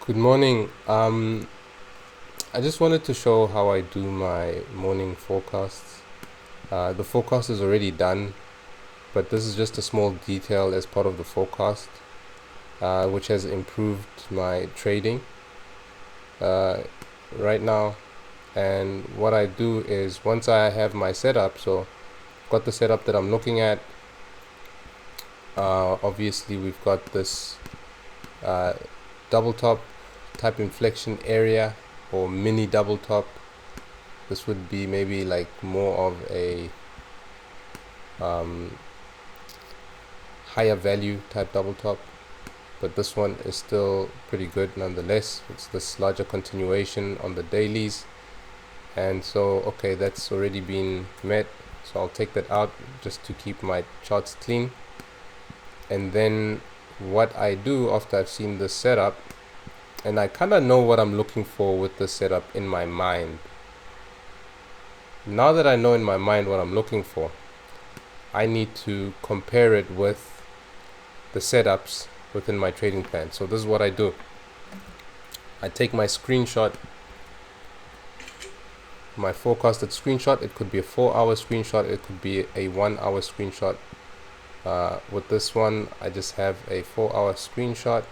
Good morning. I just wanted to show how I do my morning forecasts. The forecast is already done, but this is just a small detail as part of the forecast, which has improved my trading uh, right now. And what I do is once I have my setup, so got the setup that I'm looking at. Obviously, we've got this uh, double top type inflection area or mini double top. This would be maybe like more of a higher value type double top, but this one is still pretty good nonetheless. It's this larger continuation on the dailies, and so okay, that's already been met, so I'll take that out just to keep my charts clean. And then what I do after I've seen this setup, and I kind of know what I'm looking for with this setup in my mind. Now that I know in my mind what I'm looking for, I need to compare it with the setups within my trading plan. So this is what I do. I take my screenshot, my forecasted screenshot. It could be a 4-hour screenshot, it could be a 1-hour screenshot. With this one, I just have a 4-hour screenshot.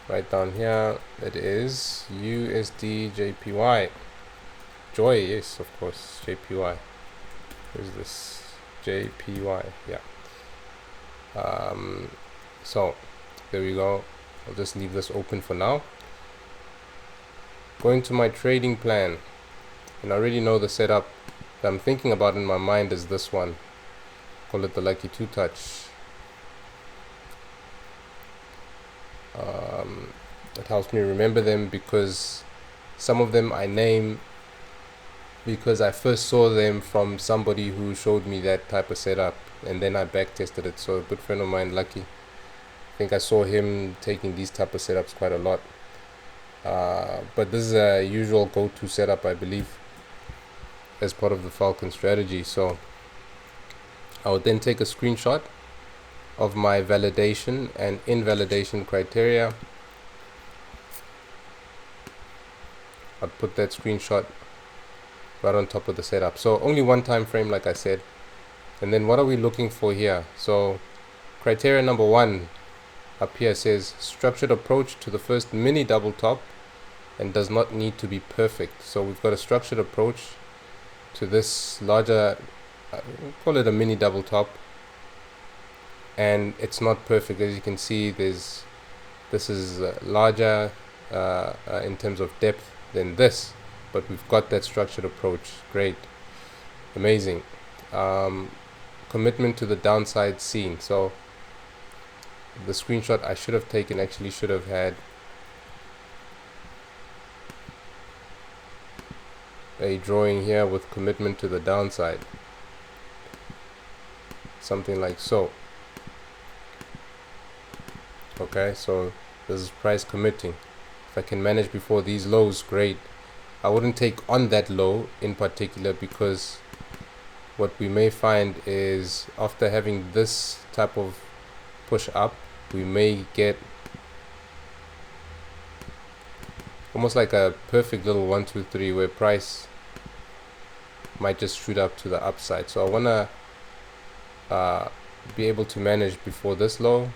Right down here, it is USD JPY. Joy, yes, of course, JPY. Where's this? JPY, yeah. So there we go. I'll just leave this open for now. Going to my trading plan, and I already know the setup that I'm thinking about in my mind is this one. Call it the Lucky Two Touch. It helps me remember them because some of them I name because I first saw them from somebody who showed me that type of setup, and then I back tested it. So a good friend of mine, Lucky, I think I saw him taking these type of setups quite a lot. But this is a usual go-to setup, I believe, as part of the Falcon strategy. So I would then take a screenshot of my validation and invalidation criteria. I'd put that screenshot right on top of the setup. So only one time frame, like I said. And then what are we looking for here? So criteria number 1 up here says structured approach to the first mini double top and does not need to be perfect. So we've got a structured approach to this larger, we'll call it a mini double top, and it's not perfect. As you can see, this is larger in terms of depth than this, but we've got that structured approach. Great, amazing. Commitment to the downside seen. So the screenshot I should have taken actually should have had a drawing here with commitment to the downside, something like so. Okay, so this is price committing. If I can manage before these lows, great. I wouldn't take on that low in particular, because what we may find is after having this type of push up, we may get almost like a perfect little 1 2 3 where price might just shoot up to the upside. So I want to be able to manage before this low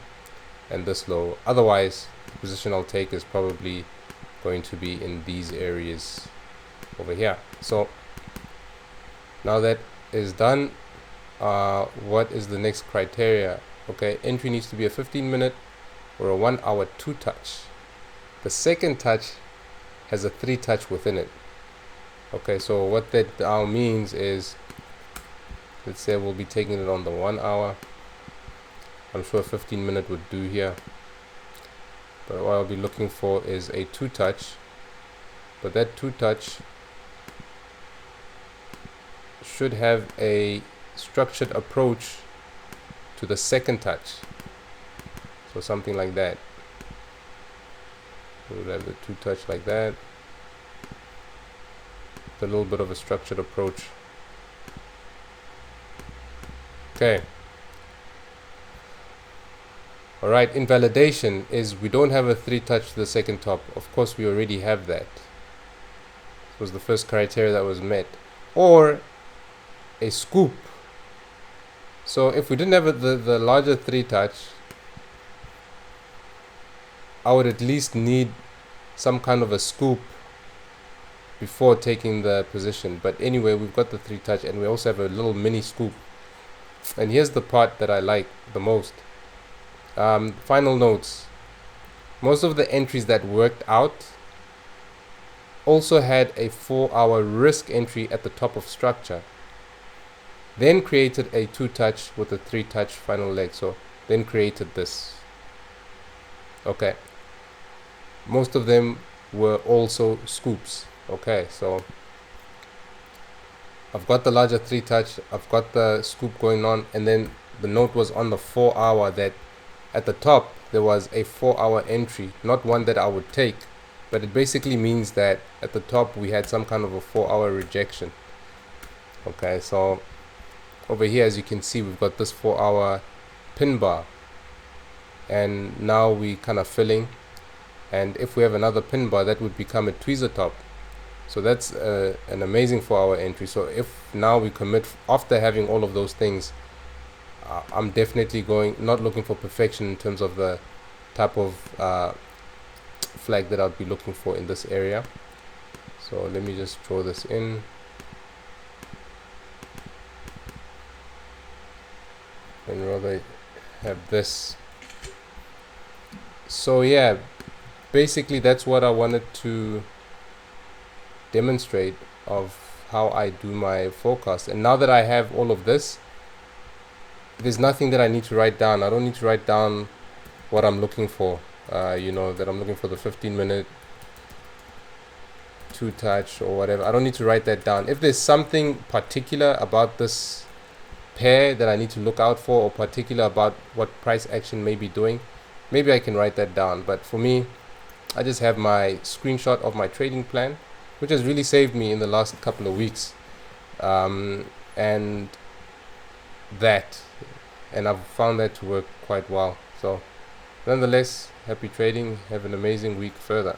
and this low. Otherwise, the position I'll take is probably going to be in these areas over here. So now that is done, what is the next criteria? Okay, entry needs to be a 15-minute or a 1-hour 2-touch. The second touch has a 3-touch within it. Okay, so what that now means is, let's say we'll be taking it on the 1 hour. I'm sure a 15-minute would do here, but what I'll be looking for is a 2-touch, but that 2-touch should have a structured approach to the second touch. So something like that. We'll have the 2-touch like that, with a little bit of a structured approach. Okay. All right, invalidation is we don't have a 3 touch to the second top. Of course, we already have that. It was the first criteria that was met. Or a scoop. So if we didn't have the larger 3 touch, I would at least need some kind of a scoop before taking the position. But anyway, we've got the 3 touch, and we also have a little mini scoop. And here's the part that I like the most. Final notes. Most of the entries that worked out also had a 4-hour risk entry at the top of structure. Then created a 2 touch with a 3 touch final leg. So then created this. Okay. Most of them were also scoops. Okay, so I've got the larger 3 touch, I've got the scoop going on, and then the note was on the 4-hour that at the top there was a 4-hour entry, not one that I would take, but it basically means that at the top we had some kind of a 4-hour rejection. Okay, so over here, as you can see, we've got this 4-hour pin bar, and now we kind of filling, and if we have another pin bar, that would become a tweezer top. So that's an amazing 4-hour entry. So if now we commit after having all of those things, I'm definitely not looking for perfection in terms of the type of flag that I'll be looking for in this area. So let me just draw this in. And rather have this. So yeah, basically that's what I wanted to demonstrate of how I do my forecast. And now that I have all of this, there's nothing that I need to write down. I don't need to write down what I'm looking for, that I'm looking for the 15-minute 2 touch or whatever. I don't need to write that down. If there's something particular about this pair that I need to look out for, or particular about what price action may be doing, maybe I can write that down. But for me, I just have my screenshot of my trading plan, which has really saved me in the last couple of weeks, and I've found that to work quite well. So nonetheless, happy trading. Have an amazing week further.